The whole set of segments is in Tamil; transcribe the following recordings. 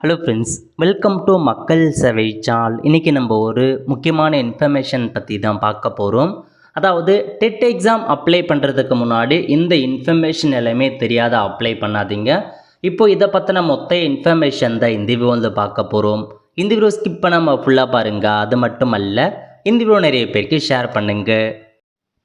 ஹலோ ஃப்ரெண்ட்ஸ், வெல்கம் டு மக்கள் சேவை சேனல். இன்றைக்கி நம்ம ஒரு முக்கியமான இன்ஃபர்மேஷன் பற்றி தான் பார்க்க போகிறோம். அதாவது டெட் எக்ஸாம் அப்ளை பண்ணுறதுக்கு முன்னாடி இந்த இன்ஃபர்மேஷன் எல்லாமே தெரியாத அப்ளை பண்ணாதீங்க. இப்போது இதை பற்றின மொத்த இன்ஃபர்மேஷன் தான் இந்த வீடியோ வந்து பார்க்க போகிறோம். இந்த வீடியோ ஸ்கிப் பண்ணாமல் ஃபுல்லாக பாருங்கள். அது மட்டும் அல்ல, இந்த வீடியோ நிறைய பேருக்கு ஷேர் பண்ணுங்கள்.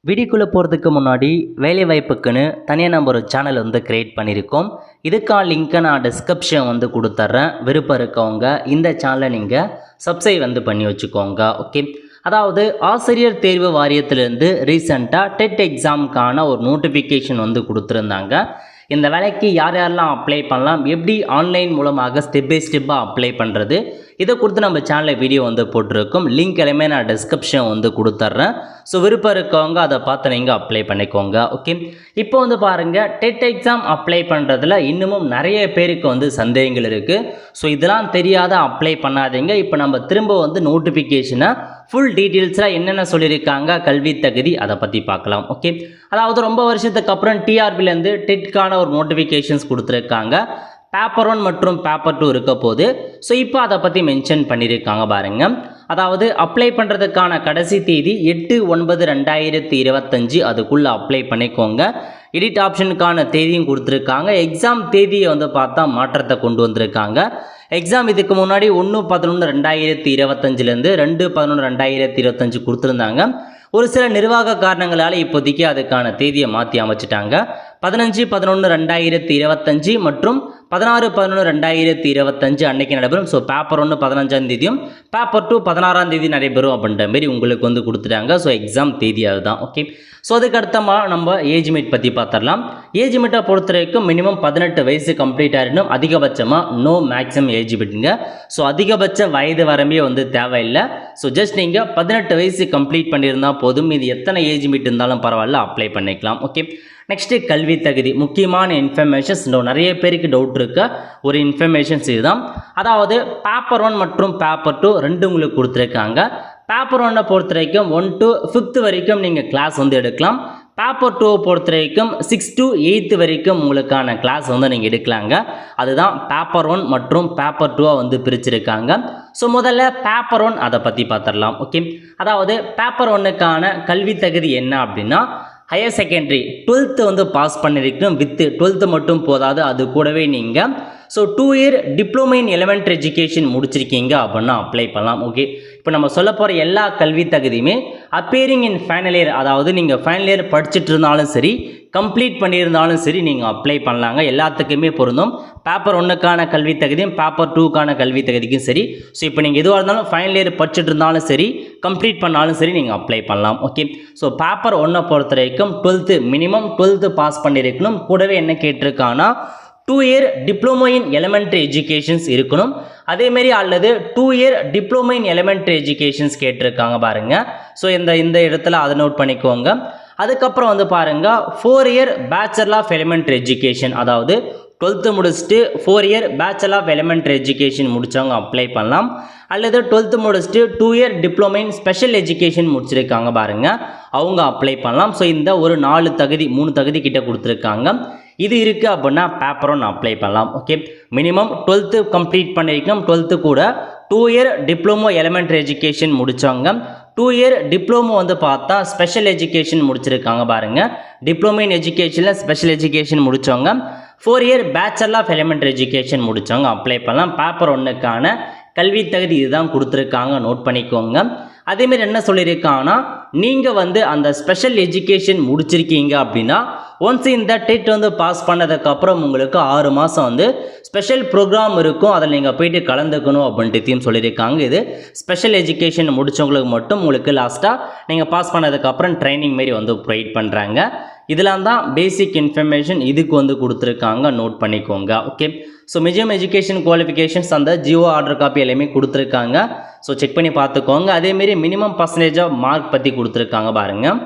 வீடியோக்குள்ளே போகிறதுக்கு முன்னாடி வேலைவாய்ப்புக்குன்னு தனியாக நம்ம ஒரு சேனல் வந்து க்ரியேட் பண்ணியிருக்கோம். இதுக்கான லிங்க்கை நான் டிஸ்கிரிப்ஷன் வந்து கொடுத்துட்றேன். விருப்பம் இருக்கவங்க இந்த சேனலை நீங்கள் சப்ஸ்கிரைப் வந்து பண்ணி வச்சுக்கோங்க. ஓகே, அதாவது ஆசிரியர் தேர்வு வாரியத்திலேருந்து ரீசெண்டாக டெட் எக்ஸாமுக்கான ஒரு நோட்டிஃபிகேஷன் வந்து கொடுத்துருந்தாங்க. இந்த வேலைக்கு யார் யாரெல்லாம் அப்ளை பண்ணலாம், எப்படி ஆன்லைன் மூலமாக ஸ்டெப் பை ஸ்டெப்பாக அப்ளை பண்ணுறது, இதை கொடுத்து நம்ம சேனலில் வீடியோ வந்து போட்டிருக்கோம். லிங்க் எல்லாமே நான் டிஸ்கிரிப்ஷன் வந்து கொடுத்துட்றேன். ஸோ விருப்பம் இருக்கவங்க அதை பார்த்து நீங்கள் அப்ளை பண்ணிக்கோங்க. ஓகே, இப்போ வந்து பாருங்கள், டெட் எக்ஸாம் அப்ளை பண்ணுறதுல இன்னமும் நிறைய பேருக்கு வந்து சந்தேகங்கள் இருக்குது. ஸோ இதெல்லாம் தெரியாத அப்ளை பண்ணாதீங்க. இப்போ நம்ம திரும்ப வந்து நோட்டிஃபிகேஷனை ஃபுல் டீட்டெயில்ஸாக என்னென்ன சொல்லியிருக்காங்க, கல்வி தகுதி, அதை பற்றி பார்க்கலாம். ஓகே, அதாவது ரொம்ப வருஷத்துக்கு அப்புறம் டிஆர்பிலேருந்து டெட்கான ஒரு நோட்டிஃபிகேஷன்ஸ் கொடுத்துருக்காங்க. பேப்பர் 1 மற்றும் பேப்பர் 2 இருக்க போது. ஸோ இப்போ அதை பற்றி மென்ஷன் பண்ணியிருக்காங்க பாருங்கள். அதாவது அப்ளை பண்ணுறதுக்கான கடைசி தேதி 8/9/2025. அதுக்குள்ளே அப்ளை பண்ணிக்கோங்க. எடிட் ஆப்ஷனுக்கான தேதியும் கொடுத்துருக்காங்க. எக்ஸாம் தேதியை வந்து பார்த்தா மாற்றத்தை கொண்டு வந்திருக்காங்க. எக்ஸாம் இதுக்கு முன்னாடி 1/11/2025லேருந்து 2/11/2025 கொடுத்துருந்தாங்க. ஒரு சில நிர்வாக காரணங்களால் இப்போதைக்கு அதுக்கான தேதியை மாற்றி அமைச்சிட்டாங்க. 15/11/2025 மற்றும் 16/11/2025 அன்னைக்கு நடைபெறும். ஸோ பேப்பர் 1 15ஆம் தேதியும் பேப்பர் 2 16ஆம் தேதி நடைபெறும் அப்படின்ற மாரி உங்களுக்கு வந்து கொடுத்துட்டாங்க. ஸோ எக்ஸாம் தேதி அதுதான். ஓகே, ஸோ அதுக்கு அடுத்தமாக நம்ம ஏஜ் லிமிட் பற்றி பார்த்துடலாம். ஏஜ் லிமிட்டை பொறுத்த வரைக்கும் மினிமம் 18 வயசு கம்ப்ளீட் ஆகிடணும். அதிகபட்சமாக நோ மேக்ஸிமம் ஏஜ் லிமிட்டுங்க. ஸோ அதிகபட்ச வயது வரம்பே வந்து தேவையில்லை. ஸோ ஜஸ்ட் நீங்கள் 18 வயசு கம்ப்ளீட் பண்ணியிருந்தால் போதும். இது எத்தனை ஏஜ் லிமிட் இருந்தாலும் பரவாயில்ல, அப்ளை பண்ணிக்கலாம். ஓகே, நெக்ஸ்ட்டு கல்வி தகுதி. முக்கியமான இன்ஃபர்மேஷன்ஸ், நிறைய பேருக்கு டவுட் இருக்க ஒரு இன்ஃபர்மேஷன்ஸ் இதுதான். அதாவது பேப்பர் 1 மற்றும் பேப்பர் 2 ரெண்டு உங்களுக்கு கொடுத்துருக்காங்க. பேப்பர் 1 பொறுத்த வரைக்கும் 1 to 5th வரைக்கும் நீங்கள் கிளாஸ் வந்து எடுக்கலாம். பேப்பர் 2 பொறுத்த வரைக்கும் 6 to 8th வரைக்கும் உங்களுக்கான கிளாஸ் வந்து நீங்கள் எடுக்கலாங்க. அதுதான் பேப்பர் 1 மற்றும் பேப்பர் 2 வந்து பிரிச்சிருக்காங்க. ஸோ முதல்ல பேப்பர் 1 அதை பற்றி பார்த்துடலாம். ஓகே, அதாவது பேப்பர் 1க்கான கல்வி தகுதி என்ன அப்படின்னா, ஹையர் செகண்டரி 12th வந்து பாஸ் பண்ணியிருக்கணும். வித் 12th மட்டும் போதாது, அது கூடவே நீங்கள் 2 year diploma in elementary education முடிச்சிருக்கீங்க அப்படின்னா அப்ளை பண்ணலாம். ஓகே, இப்போ நம்ம சொல்ல போகிற எல்லா கல்வி தகுதியுமே அப்பியரிங் இன் ஃபைனல் இயர், அதாவது நீங்கள் ஃபைனல் இயர் படிச்சுட்டு இருந்தாலும் சரி, கம்ப்ளீட் பண்ணியிருந்தாலும் சரி, நீங்கள் அப்ளை பண்ணலாங்க. எல்லாத்துக்குமே பொருந்தும். பேப்பர் 1க்கான கல்வி தகுதியும் பேப்பர் 2க்கான கல்வி தகுதிக்கும் சரி. ஸோ இப்போ நீங்கள் எதுவாக இருந்தாலும் ஃபைனல் இயர் படிச்சுட்டு இருந்தாலும் சரி, கம்ப்ளீட் பண்ணாலும் சரி, நீங்கள் அப்ளை பண்ணலாம். ஓகே, ஸோ பேப்பர் 1 பொறுத்த வரைக்கும் 12th மினிமம் 12th பாஸ் பண்ணியிருக்கணும். கூடவே என்ன கேட்டிருக்காங்கன்னா 2 year diploma in elementary educations இருக்கணும். அதேமாரி அல்லது 2 year diploma in elementary educations கேட்டிருக்காங்க பாருங்கள். ஸோ இந்த இடத்துல அதை நோட் பண்ணிக்கோங்க. அதுக்கப்புறம் வந்து பாருங்கள் 4 year bachelor of elementary education, அதாவது 12th முடிச்சுட்டு 4 year bachelor of elementary education முடித்தவங்க அப்ளை பண்ணலாம். அல்லது 12th முடிச்சுட்டு 2 year diploma in special education முடிச்சிருக்காங்க பாருங்கள், அவங்க அப்ளை பண்ணலாம். ஸோ இந்த ஒரு 3 தகுதி கிட்ட கொடுத்துருக்காங்க. இது இருக்குது அப்படின்னா பேப்பர் 1 அப்ளை பண்ணலாம். ஓகே, மினிமம் 12th கம்ப்ளீட் பண்ணியிருக்கணும். 12th கூட 2 இயர் டிப்ளமோ எலிமெண்ட்ரி எஜுகேஷன் முடித்தவங்க, 2 இயர் டிப்ளமோ வந்து பார்த்தா ஸ்பெஷல் எஜுகேஷன் முடிச்சிருக்காங்க பாருங்கள். டிப்ளமோ இன் எஜுகேஷனில் ஸ்பெஷல் எஜுகேஷன் முடித்தவங்க, 4 year bachelor of elementary education முடித்தவங்க அப்ளை பண்ணலாம். பேப்பர் 1க்கான கல்வி தகுதி இதுதான் கொடுத்துருக்காங்க, நோட் பண்ணிக்கோங்க. அதேமாரி என்ன சொல்லியிருக்காங்கன்னா, நீங்கள் வந்து அந்த ஸ்பெஷல் எஜுகேஷன் முடிச்சிருக்கீங்க அப்படின்னா ஒன்ஸ் இந்த டெட் வந்து பாஸ் பண்ணதுக்கப்புறம் உங்களுக்கு 6 மாதம் வந்து ஸ்பெஷல் ப்ரோக்ராம் இருக்கும். அதில் நீங்கள் போயிட்டு கலந்துக்கணும் அப்படின்ட்டு சொல்லியிருக்காங்க. இது ஸ்பெஷல் எஜுகேஷன் முடித்தவங்களுக்கு மட்டும் உங்களுக்கு லாஸ்ட்டாக நீங்கள் பாஸ் பண்ணதுக்கப்புறம் ட்ரைனிங் மாரி வந்து ப்ரொவைட் பண்ணுறாங்க. இதெல்லாம் தான் பேசிக் இன்ஃபர்மேஷன் இதுக்கு வந்து கொடுத்துருக்காங்க, நோட் பண்ணிக்கோங்க. Okay, so minimum education qualifications அந்த ஜிஓ ஆர்டர் காப்பி எல்லாமே கொடுத்துருக்காங்க. ஸோ செக் பண்ணி பார்த்துக்கோங்க. அதேமாரி மினிமம் பர்சன்டேஜ் ஆஃப் மார்க் பற்றி கொடுத்துருக்காங்க பாருங்கள்.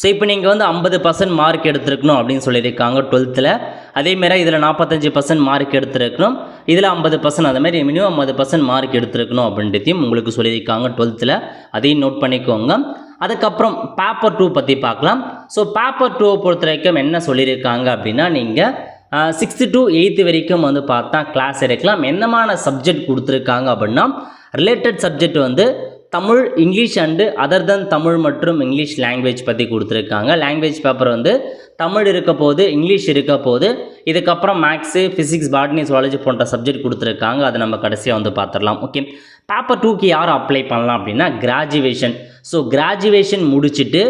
ஸோ இப்போ நீங்கள் வந்து 50% மார்க் எடுத்துருக்கணும் அப்படின்னு சொல்லியிருக்காங்க 12th. அதேமாரி இதில் 45% மார்க் எடுத்துருக்கணும், இதில் 50%, அதுமாதிரி மினிமம் 50% மார்க் எடுத்துருக்கணும் அப்படின்றதையும் உங்களுக்கு சொல்லியிருக்காங்க 12th. அதையும் நோட் பண்ணிக்கோங்க. அதுக்கப்புறம் பேப்பர் 2 பற்றி பார்க்கலாம். ஸோ பேப்பர் 2 பொறுத்த வரைக்கும் என்ன சொல்லியிருக்காங்க அப்படின்னா, நீங்கள் 6th to 8th வரைக்கும் வந்து பார்த்தா கிளாஸ் எடுக்கலாம். என்னமான சப்ஜெக்ட் கொடுத்துருக்காங்க அப்படின்னா ரிலேட்டட் சப்ஜெக்ட் வந்து தமிழ், இங்கிலீஷ் அண்டு அதர் தென் தமிழ் மற்றும் இங்கிலீஷ் லாங்குவேஜ் பற்றி கொடுத்துருக்காங்க. லாங்குவேஜ் பேப்பர் வந்து தமிழ் இருக்க போது, இங்கிலீஷ் இருக்க போது, இதுக்கப்புறம் மேக்ஸு, ஃபிசிக்ஸ், பாட்னி, ஜுவாலஜி போன்ற சப்ஜெக்ட் கொடுத்துருக்காங்க. அதை நம்ம கடைசியாக வந்து பார்த்துடலாம். ஓகே, பேப்பர் 2க்கு யார் அப்ளை பண்ணலாம் அப்படின்னா கிராஜுவேஷன். ஸோ கிராஜுவேஷன் முடிச்சுட்டு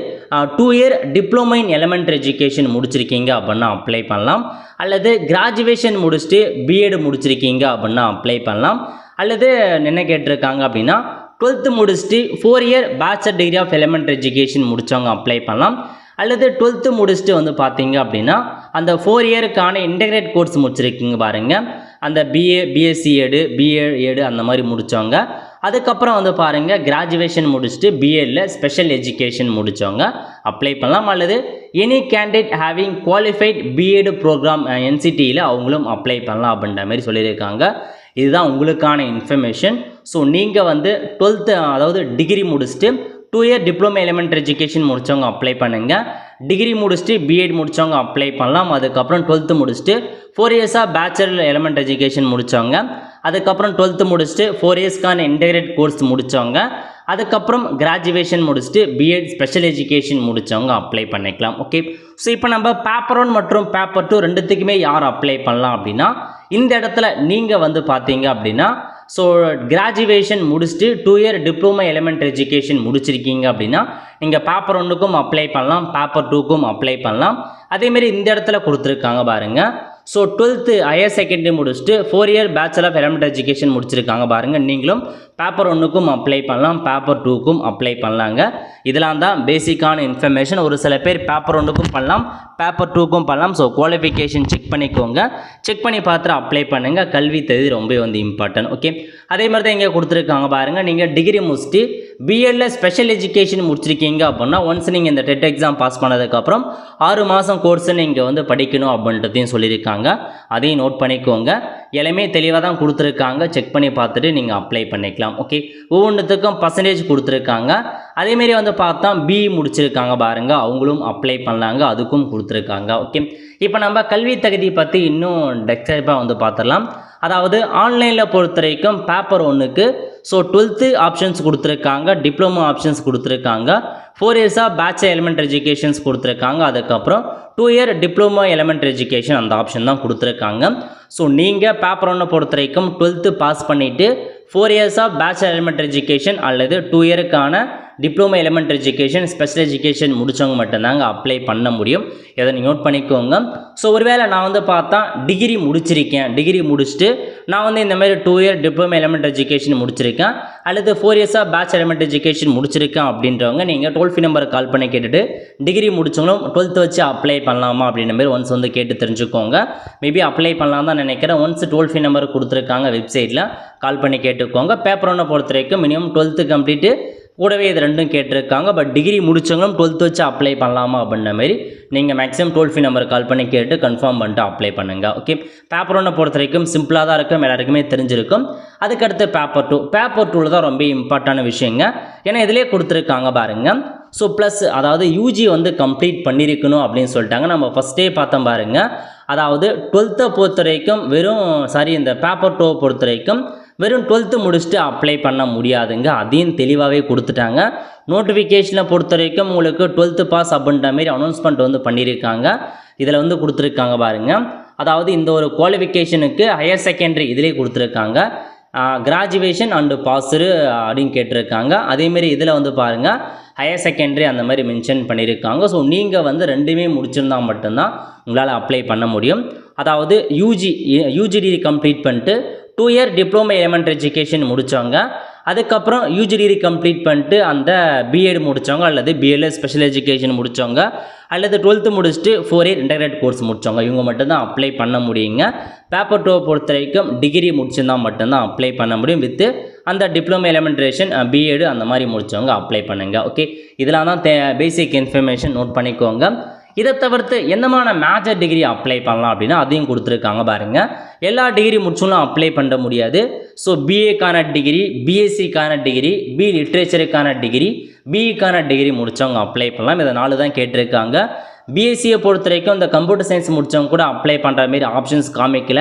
2 year diploma in elementary education முடிச்சிருக்கீங்க அப்படின்னா அப்ளை பண்ணலாம். அல்லது கிராஜுவேஷன் முடிச்சுட்டு பிஎட் முடிச்சிருக்கீங்க அப்படின்னா அப்ளை பண்ணலாம். அல்லது என்ன கேட்டிருக்காங்க அப்படின்னா 12th முடிச்சுட்டு 4 year bachelor degree of elementary education முடித்தவங்க அப்ளை பண்ணலாம். அல்லது 12th முடிச்சுட்டு வந்து பார்த்தீங்க அப்படின்னா அந்த 4 இயருக்கான இன்டெகிரேட் கோர்ஸ் முடிச்சிருக்கீங்க பாருங்கள், அந்த பிஏ, பிஎஸ்சி எடு, பிஎட் அந்த மாதிரி முடித்தவங்க. அதுக்கப்புறம் வந்து பாருங்கள் கிராஜுவேஷன் முடிச்சுட்டு பிஎட்டில் ஸ்பெஷல் எஜுகேஷன் முடித்தவங்க அப்ளை பண்ணலாம். அல்லது any candidate having qualified BEd program என்சிடியில் அவங்களும் அப்ளை பண்ணலாம் அப்படின்ற மாதிரி சொல்லியிருக்காங்க. இதுதான் உங்களுக்கான இன்ஃபர்மேஷன். ஸோ நீங்கள் வந்து 12th அதாவது டிகிரி முடிச்சுட்டு 2 இயர் டிப்ளமோ எலிமெண்ட்ரி எஜுகேஷன் முடித்தவங்க அப்ளை பண்ணுங்கள். டிகிரி முடிச்சுட்டு பிஎட் முடித்தவங்க அப்ளை பண்ணலாம். அதுக்கப்புறம் 12th முடிச்சுட்டு 4 இயர்ஸாக பேச்சுலர் எலிமெண்ட்ரி எஜுகேஷன் முடித்தவங்க, அதுக்கப்புறம் 12th முடிச்சுட்டு 4 இயர்ஸ்க்கான இன்டெகிரேட் கோர்ஸ் முடித்தவங்க, அதுக்கப்புறம் கிராஜுவேஷன் முடிச்சுட்டு பிஎட் ஸ்பெஷல் எஜுகேஷன் முடித்தவங்க அப்ளை பண்ணிக்கலாம். ஓகே, ஸோ இப்போ நம்ம பேப்பர் 1 மற்றும் பேப்பர் 2 ரெண்டுத்துக்குமே யார் அப்ளை பண்ணலாம் அப்படின்னா இந்த இடத்துல நீங்கள் வந்து பார்த்தீங்க அப்படின்னா ஸோ கிராஜுவேஷன் முடிச்சுட்டு 2 இயர் டிப்ளமோ எலிமெண்ட்ரி எஜுகேஷன் முடிச்சிருக்கீங்க அப்படின்னா நீங்கள் பேப்பர் 1க்கும் அப்ளை பண்ணலாம், பேப்பர் 2க்கும் அப்ளை பண்ணலாம். அதேமாரி இந்த இடத்துல கொடுத்துருக்காங்க பாருங்கள். ஸோ 12th ஹையர் செகண்டரி முடிச்சுட்டு 4 year bachelor of elementary education முடிச்சிருக்காங்க பாருங்கள், நீங்களும் பேப்பர் 1க்கும் அப்ளை பண்ணலாம், பேப்பர் 2க்கும் அப்ளை பண்ணலாங்க. இதெல்லாம் தான் பேசிக்கான இன்ஃபர்மேஷன். ஒரு சில பேர் பேப்பர் 1க்கும் பண்ணலாம், பேப்பர் 2க்கும் பண்ணலாம். ஸோ குவாலிஃபிகேஷன் செக் பண்ணிக்கோங்க, செக் பண்ணி பார்த்துட்டு அப்ளை பண்ணுங்கள். கல்வி தகுதி ரொம்ப வந்து இம்பார்ட்டன்ட். ஓகே, அதே மாதிரி தான் இங்கே கொடுத்துருக்காங்க பாருங்கள், நீங்கள் டிகிரி முடிச்சுட்டு பிஎட்ல ஸ்பெஷல் எஜுகேஷன் முடிச்சிருக்கீங்க அப்படின்னா ஒன்ஸ் நீங்கள் இந்த டெட் எக்ஸாம் பாஸ் பண்ணதுக்கப்புறம் 6 மாதம் கோர்ஸ் நீங்கள் வந்து படிக்கணும் அப்படின்றதையும் சொல்லியிருக்காங்க. அதையும் நோட் பண்ணிக்கோங்க. எல்லாமே தெளிவாக தான் கொடுத்துருக்காங்க, செக் பண்ணி பார்த்துட்டு நீங்கள் அப்ளை பண்ணிக்கலாம். ஓகே, ஒவ்வொன்றுத்துக்கும் பர்சன்டேஜ் கொடுத்துருக்காங்க. அதேமாரி வந்து பார்த்தா பிஇ முடிச்சிருக்காங்க பாருங்கள், அவங்களும் அப்ளை பண்ணலாங்க, அதுக்கும் கொடுத்துருக்காங்க. ஓகே, இப்போ நம்ம கல்வி தகுதி பற்றி இன்னும் டெக்ஸ்டாக வந்து பார்த்துடலாம். அதாவது ஆன்லைனில் பொறுத்த வரைக்கும் பேப்பர் 1க்கு ஸோ 12th ஆப்ஷன்ஸ் கொடுத்துருக்காங்க, டிப்ளமோ ஆப்ஷன்ஸ் கொடுத்துருக்காங்க, 4 இயர்ஸாக பேச்சுலர் எலிமெண்ட்ரி எஜுகேஷன்ஸ் கொடுத்துருக்காங்க, அதுக்கப்புறம் 2 இயர் டிப்ளமோ எலிமெண்ட்ரி எஜுகேஷன் அந்த ஆப்ஷன் தான் கொடுத்துருக்காங்க. ஸோ நீங்கள் பேப்பர் 1 பொறுத்த வரைக்கும் 12th பாஸ் பண்ணிவிட்டு 4 இயர்ஸாக பேச்சுலர் எலிமெண்ட்ரி எஜுகேஷன் அல்லது 2 இயருக்கான diploma elementary education special education முடித்தவங்க மட்டும்தாங்க அப்ளை பண்ண முடியும். இதை நீங்கள் நோட் பண்ணிக்கோங்க. ஸோ ஒருவேளை நான் வந்து பார்த்தா டிகிரி முடிச்சிருக்கேன், டிகிரி முடிச்சுட்டு நான் வந்து இந்த மாதிரி 2 இயர் டிப்ளமோ எலிமெண்ட்ரி எஜுகேஷன் முடிச்சிருக்கேன் அல்லது 4 இயர்ஸாக பேச்சுலர் எலிமெண்ட்ரி எஜுகேஷன் முடிச்சிருக்கேன் அப்படின்றவங்க நீங்கள் டோல் ஃப்ரீ நம்பரை கால் பண்ணி கேட்டுட்டு டிகிரி முடிச்சவங்களும் 12th வச்சு அப்ளை பண்ணலாமா அப்படின்ற மாதிரி ஒன்ஸ் வந்து கேட்டு தெரிஞ்சுக்கோங்க. மேபி அப்ளை பண்ணலாம் தான் நினைக்கிறேன். ஒன்ஸ் டோல் ஃப்ரீ நம்பர் கொடுத்துருக்காங்க வெப்சைட்டில், கால் பண்ணி கேட்டுக்கோங்க. பேப்பர் 1 பொறுத்த வரைக்கும் மினிமம் 12th கம்ப்ளீட்டு கூடவே இது ரெண்டும் கேட்டிருக்காங்க. பட் டிகிரி முடிச்சவங்களும் 12th வச்சு அப்ளை பண்ணலாமா அப்படின்ற மாதிரி நீங்கள் maximum toll free number call பண்ணி கேட்டு கன்ஃபார்ம் பண்ணிட்டு அப்ளை பண்ணுங்கள். ஓகே, பேப்பர் 1 பொறுத்த வரைக்கும் சிம்பிளாக தான் இருக்கும், எல்லாருக்குமே தெரிஞ்சிருக்கும். அதுக்கடுத்து பேப்பர் 2. பேப்பர் 2ல் தான் ரொம்ப இம்பார்ட்டான விஷயங்க. ஏன்னா இதிலே கொடுத்துருக்காங்க பாருங்கள். ஸோ ப்ளஸ் அதாவது யூஜி வந்து கம்ப்ளீட் பண்ணியிருக்கணும் அப்படின்னு சொல்லிட்டாங்க. நம்ம ஃபஸ்ட்டே பார்த்தோம் பாருங்கள். அதாவது 12th பொறுத்த வரைக்கும் இந்த பேப்பர் 2 பொறுத்த வரைக்கும் வெறும் 12th முடிச்சுட்டு அப்ளை பண்ண முடியாதுங்க. அதையும் தெளிவாகவே கொடுத்துட்டாங்க. நோட்டிஃபிகேஷனை பொறுத்த வரைக்கும் உங்களுக்கு 12th பாஸ் அப்படின்ற மாரி அனௌன்ஸ்மெண்ட் வந்து பண்ணியிருக்காங்க. இதில் வந்து கொடுத்துருக்காங்க பாருங்கள். அதாவது இந்த ஒரு குவாலிஃபிகேஷனுக்கு ஹையர் செகண்டரி இதிலே கொடுத்துருக்காங்க, கிராஜுவேஷன் அண்டு பாஸரு அப்படின்னு கேட்டிருக்காங்க. அதேமாரி இதில் வந்து பாருங்கள் ஹையர் செகண்டரி அந்த மாதிரி மென்ஷன் பண்ணியிருக்காங்க. ஸோ நீங்கள் வந்து ரெண்டுமே முடிச்சிருந்தால் மட்டும்தான் உங்களால் அப்ளை பண்ண முடியும். அதாவது யூஜி டிகிரி கம்ப்ளீட் பண்ணிட்டு 2 இயர் டிப்ளமோ எலிமெண்ட்ரி எஜுகேஷன் முடித்தவங்க, அதுக்கப்புறம் யூஜி டிகிரி கம்ப்ளீட் பண்ணிட்டு அந்த பிஎட் முடித்தவங்க அல்லது பிஎட்ல ஸ்பெஷல் எஜுகேஷன் முடித்தவங்க அல்லது 12th முடிச்சுட்டு 4 இயர் இன்டெகிரேட் கோர்ஸ் முடித்தவங்க இவங்க மட்டும்தான் அப்ளை பண்ண முடியுங்க. பேப்பர் 2 பொறுத்த வரைக்கும் டிகிரி முடிச்சிருந்தால் மட்டும்தான் அப்ளை பண்ண முடியும். வித்து அந்த டிப்ளமோ எலிமெண்ட்ரேஷன் பிஎட் அந்த மாதிரி முடித்தவங்க அப்ளை பண்ணுங்கள். ஓகே, இதெல்லாம் தான் பேசிக் இன்ஃபர்மேஷன் நோட் பண்ணிக்கோங்க. இதை தவிர்த்து என்னமான மேஜர் டிகிரி அப்ளை பண்ணலாம் அப்படின்னா அதையும் கொடுத்துருக்காங்க பாருங்கள். எல்லா டிகிரி முடிச்சும் அப்ளை பண்ண முடியாது. ஸோ பிஏக்கான டிகிரி, பிஎஸ்சிக்கான டிகிரி, லிட்ரேச்சருக்கான டிகிரி, பிஇக்கான டிகிரி முடித்தவங்க அப்ளை பண்ணலாம். இதை 4 தான் கேட்டிருக்காங்க. பிஎஸ்சியை பொறுத்த வரைக்கும் இந்த கம்ப்யூட்டர் சயின்ஸ் முடித்தவங்க கூட அப்ளை பண்ணுற மாதிரி ஆப்ஷன்ஸ் காமிக்கல.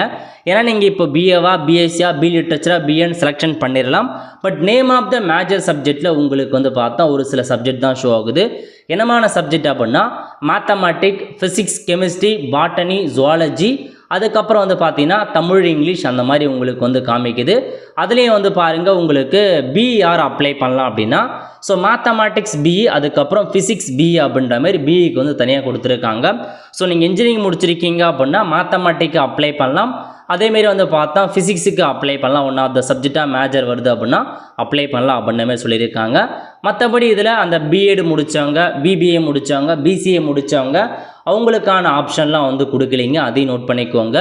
ஏன்னா நீங்கள் இப்போ பிஏவா பிஎஸ்சியா பி லிட்ரேச்சரா பிஎன் செலெக்ஷன் பண்ணிடலாம். But name of the major சப்ஜெக்டில் உங்களுக்கு வந்து பார்த்தா ஒரு சில சப்ஜெக்ட் தான் ஷோ ஆகுது. என்னமான சப்ஜெக்ட் அப்படின்னா mathematic, physics, chemistry, botany, zoology, அதுக்கப்புறம் வந்து பார்த்தீங்கன்னா தமிழ், இங்கிலீஷ் அந்த மாதிரி உங்களுக்கு வந்து காமிக்குது. அதுலேயும் வந்து பாருங்கள் உங்களுக்கு பிஇ யார் அப்ளை பண்ணலாம் அப்படின்னா ஸோ மேத்தமேட்டிக்ஸ் பிஇ, அதுக்கப்புறம் ஃபிசிக்ஸ் பிஇ அப்படின்ற மாதிரி பிஇக்கு வந்து தனியாக கொடுத்துருக்காங்க. ஸோ நீங்கள் இன்ஜினியரிங் முடிச்சிருக்கீங்க அப்படின்னா மேத்தமேட்டிக்கு அப்ளை பண்ணலாம். அதேமாரி வந்து பார்த்தா ஃபிசிக்ஸுக்கு அப்ளை பண்ணலாம். ஒன் ஆஃப் த சப்ஜெக்டாக மேஜர் வருது அப்படின்னா அப்ளை பண்ணலாம் அப்படின்ற மாதிரி சொல்லியிருக்காங்க. மற்றபடி இதில் அந்த பிஎட் முடித்தவங்க, பிபிஏ முடித்தவங்க, பிசிஏ முடித்தவங்க அவங்களுக்கான ஆப்ஷன்லாம் வந்து கொடுக்கலிங்க. அதையும் நோட் பண்ணிக்கோங்க.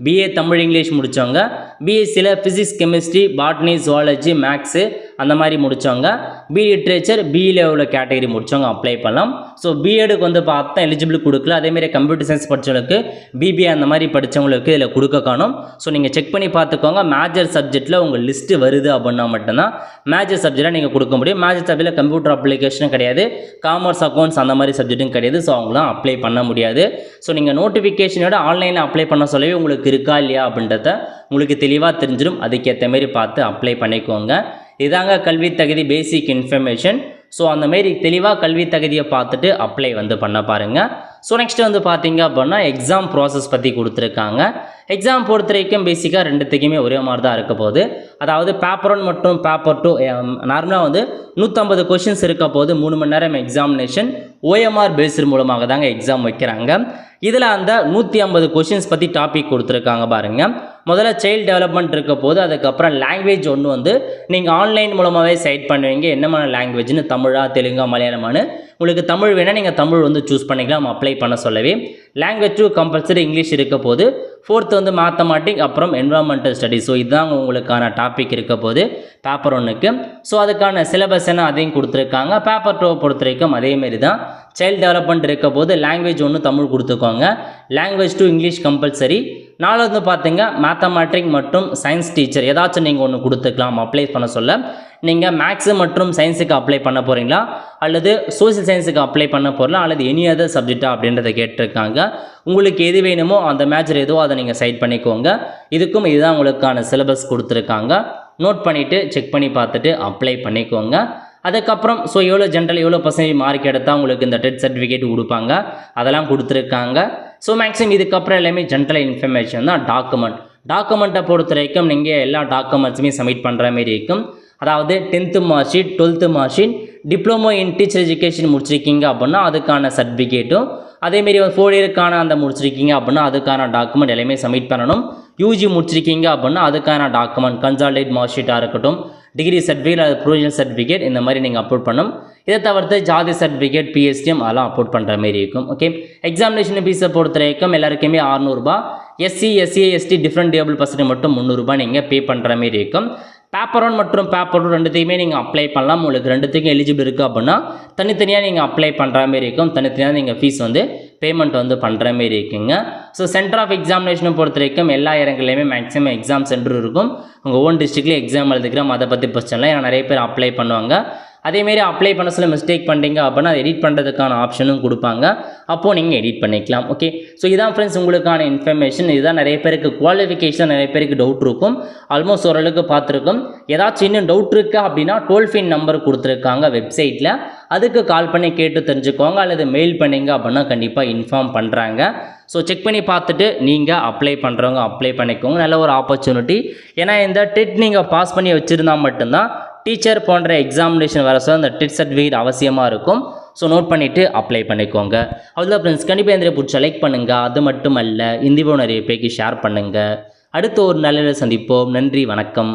பிஏ தமிழ் இங்கிலீஷ் முடித்தவங்க, பிஎஸ்சியில் physics, chemistry, botany, zoology, maths அந்த மாதிரி முடித்தவங்க, பி லிட்ரேச்சர் பிஇல உள்ள கேட்டகரி முடித்தவங்க அப்ளை பண்ணலாம். ஸோ பிஎடுக்கு வந்து பார்த்தா எலிஜிபிள் கொடுக்கல. அதேமாதிரி கம்ப்யூட்டர் சயின்ஸ் படித்தவங்களுக்கு, பிபிஏ அந்த மாதிரி படித்தவங்களுக்கு இதில் கொடுக்க காணும். ஸோ நீங்கள் செக் பண்ணி பார்த்துக்கோங்க. மேஜர் சப்ஜெக்டில் உங்கள் லிஸ்ட்டு வருது அப்படின்னா மட்டும்தான் மேஜர் சப்ஜெக்டாக நீங்கள் கொடுக்க முடியும். மேஜர் சப்ஜெக்டில் கம்ப்யூட்டர் அப்ளிகேஷனும் கிடையாது, காமர்ஸ் அக்கௌண்ட்ஸ் அந்த மாதிரி சப்ஜெக்ட்டும் கிடையாது. ஸோ அவங்களாம் அப்ளை பண்ண முடியாது. ஸோ நீங்கள் நோட்டிஃபிகேஷனோட ஆன்லைனில் அப்ளை பண்ண சொல்லவே உங்களுக்கு இருக்கா இல்லையா அப்படின்றத உங்களுக்கு தெளிவாக தெரிஞ்சிடும். அதுக்கேற்ற மாதிரி பார்த்து அப்ளை பண்ணிக்கோங்க. இதாங்க கல்வி தகுதி பேசிக் இன்ஃபர்மேஷன். ஸோ அந்தமாரி தெளிவாக கல்வி தகுதியை பார்த்துட்டு அப்ளை வந்து பண்ண பாருங்கள். ஸோ நெக்ஸ்ட் வந்து பார்த்தீங்க அப்படின்னா எக்ஸாம் ப்ராசஸ் பற்றி கொடுத்துருக்காங்க. எக்ஸாம் பொறுத்த வரைக்கும் பேசிக்காக ரெண்டுத்துக்குமே ஒரே மாதிரி தான் இருக்க போகுது. அதாவது பேப்பர் 1 மற்றும் பேப்பர் 2 நார்மலாக வந்து 150 கொஷின்ஸ் இருக்க போது 3 மணி நேரம் எக்ஸாமினேஷன் OMR பேஸ்டு மூலமாக தாங்க எக்ஸாம் வைக்கிறாங்க. இதில் அந்த 150 கொஷின்ஸ் பற்றி டாபிக் கொடுத்துருக்காங்க பாருங்கள். முதல்ல சைல்டு டெவலப்மெண்ட் இருக்க போது, அதுக்கப்புறம் லாங்குவேஜ் ஒன்று வந்து நீங்கள் ஆன்லைன் மூலமாகவே சைட் பண்ணுவீங்க. என்னமான லாங்குவேஜ்னு தமிழா, தெலுங்கா, மலையாளமானு உங்களுக்கு தமிழ் வேணால் நீங்கள் தமிழ் வந்து சூஸ் பண்ணிக்கலாம் அப்ளை பண்ண சொல்லவே. லாங்குவேஜ் 2 கம்பல்சரி இங்கிலீஷ் இருக்க போது. 4th வந்து மேத்தமேட்டிக், அப்புறம் என்வரான்மெண்டல் ஸ்டடிஸ். ஸோ இதுதான் உங்களுக்கான டாபிக் இருக்க போது பேப்பர் 1க்கு. ஸோ அதுக்கான சிலபஸ் என்ன அதையும் கொடுத்துருக்காங்க. பேப்பர் 2 பொறுத்த வரைக்கும் அதேமாரி தான். சைல்டு டெவலப்மெண்ட் இருக்க போது லாங்குவேஜ் 1 தமிழ் கொடுத்துக்கோங்க, லாங்குவேஜ் 2 இங்கிலீஷ் கம்பல்சரி. 4வது பார்த்தீங்க மேத்தமேட்டிக் மற்றும் சயின்ஸ் டீச்சர் ஏதாச்சும் நீங்கள் ஒன்று கொடுத்துக்கலாம் அப்ளை பண்ண சொல்ல. நீங்கள் மேக்ஸு மற்றும் சயின்ஸுக்கு அப்ளை பண்ண போகிறீங்களா, அல்லது சோசியல் சயின்ஸுக்கு அப்ளை பண்ண போகிறலாம், அல்லது எனி அதர் சப்ஜெக்டா அப்படின்றத கேட்டிருக்காங்க. உங்களுக்கு எது வேணுமோ அந்த மேஜர் எதுவோ அதை நீங்கள் சைட் பண்ணிக்கோங்க. இதுக்கும் இதுதான் உங்களுக்கான சிலபஸ் கொடுத்துருக்காங்க. நோட் பண்ணிவிட்டு செக் பண்ணி பார்த்துட்டு அப்ளை பண்ணிக்கோங்க. அதுக்கப்புறம் ஸோ எவ்வளோ ஜென்ரல் எவ்வளோ % மார்க் எடுத்தால் உங்களுக்கு இந்த டெட் சர்டிஃபிகேட் கொடுப்பாங்க அதெல்லாம் கொடுத்துருக்காங்க. ஸோ மேக்ஸிமம் இதுக்கப்புறம் எல்லாமே ஜென்ரல் இன்ஃபர்மேஷன் தான். டாக்குமெண்ட்டை பொறுத்த வரைக்கும் நீங்கள் எல்லா டாக்குமெண்ட்ஸுமே சப்மிட் பண்ணுற மாதிரி இருக்கும். அதாவது 10th mark sheet, 12th mark sheet, diploma in teacher education முடிச்சிருக்கீங்க அப்படின்னா அதுக்கான சர்டிஃபிகேட்டும், அதேமாரி 4 இயருக்கான அந்த முடிச்சிருக்கீங்க அப்படின்னா அதுக்கான டாக்குமெண்ட் எல்லாமே சப்மிட் பண்ணணும். யூஜி முடிச்சிருக்கீங்க அப்படின்னா அதுக்கான டாக்குமெண்ட் கன்சாலிடேட் மார்க் ஷீட்டாக இருக்கட்டும், டிகிரி சர்டிஃபிகேட் அல்லது ப்ரொவிஷனல் சர்டிஃபிகேட் இந்த மாதிரி நீங்கள் அப்லோட் பண்ணணும். இதை தவிர்த்து ஜாதி சர்டிஃபிகேட், PSTM அதெல்லாம் அப்லோட் பண்ணுற மாதிரி இருக்கும். ஓகே, எக்ஸாமினேஷன் ஃபீஸை பொறுத்த வரைக்கும் எல்லாருக்குமே 600 ரூபாய், SC, SC, ST different table percent மட்டும் 300 ரூபாய் நீங்கள் பே பண்ணுற மாதிரி இருக்கும். பேப்பர் 1 மற்றும் பேப்பர் 2 ரெண்டுத்தையுமே நீங்கள் அப்ளை பண்ணலாம். உங்களுக்கு ரெண்டுத்துக்கும் எலிஜிபிள் இருக்குது அப்படின்னா தனித்தனியாக நீங்கள் அப்ளை பண்ணுற மாதிரி இருக்கும். தனித்தனியாக நீங்கள் ஃபீஸ் வந்து பேமெண்ட் வந்து பண்ணுற மாரி இருக்குங்க. ஸோ சென்டர் ஆஃப் எக்ஸாமினேஷனை பொறுத்த வரைக்கும் எல்லா இடங்கள்லையுமே மேக்ஸிமம் எக்ஸாம் சென்டர் இருக்கும். உங்கள் ஓன் டிஸ்ட்ரிக்ட்லேயே எக்ஸாம் எழுதிக்கிறோம், அதை பற்றி பிரச்சனை இல்லை. ஏன்னா நிறைய பேர் அப்ளை பண்ணுவாங்க. அதேமாரி அப்ளை பண்ண சொல்ல மிஸ்டேக் பண்ணிட்டீங்க அப்படின்னா அதை எடிட் பண்ணுறதுக்கான ஆப்ஷனும் கொடுப்பாங்க. அப்போது நீங்கள் எடிட் பண்ணிக்கலாம். ஓகே, ஸோ இதான் ஃப்ரெண்ட்ஸ் உங்களுக்கான இன்ஃபர்மேஷன். இதுதான் நிறைய பேருக்கு குவாலிஃபிகேஷன் நிறைய பேருக்கு டவுட் இருக்கும். ஆல்மோஸ்ட் ஓரளவுக்கு பார்த்துருக்கோம். ஏதாச்சும் இன்னும் டவுட் இருக்கா அப்படின்னா டோல் ஃப்ரீ நம்பர் கொடுத்துருக்காங்க வெப்சைட்டில், அதுக்கு கால் பண்ணி கேட்டு தெரிஞ்சுக்கோங்க, அல்லது மெயில் பண்ணிங்க அப்படின்னா கண்டிப்பாக இன்ஃபார்ம் பண்ணுறாங்க. ஸோ செக் பண்ணி பார்த்துட்டு நீங்கள் அப்ளை பண்ணுறவங்க அப்ளை பண்ணிக்கோங்க. நல்ல ஒரு ஆப்பர்ச்சுனிட்டி. ஏன்னா இந்த டெட் நீங்கள் பாஸ் பண்ணி வச்சுருந்தா மட்டும்தான் டீச்சர் போன்ற எக்ஸாமினேஷன் வர சொல்ல அந்த டெட் சர்டிஃபிகேட் அவசியமாக இருக்கும். ஸோ நோட் பண்ணிவிட்டு அப்ளை பண்ணிக்கோங்க. அவ்வளோதான் ஃப்ரெண்ட்ஸ். கண்டிப்பாக இந்த பிடிச்ச லைக் பண்ணுங்கள். அது மட்டும் அல்ல, இந்த வீடியோ நிறைய பேருக்கு ஷேர் பண்ணுங்கள். அடுத்து ஒரு நல்ல சந்திப்போம். நன்றி, வணக்கம்.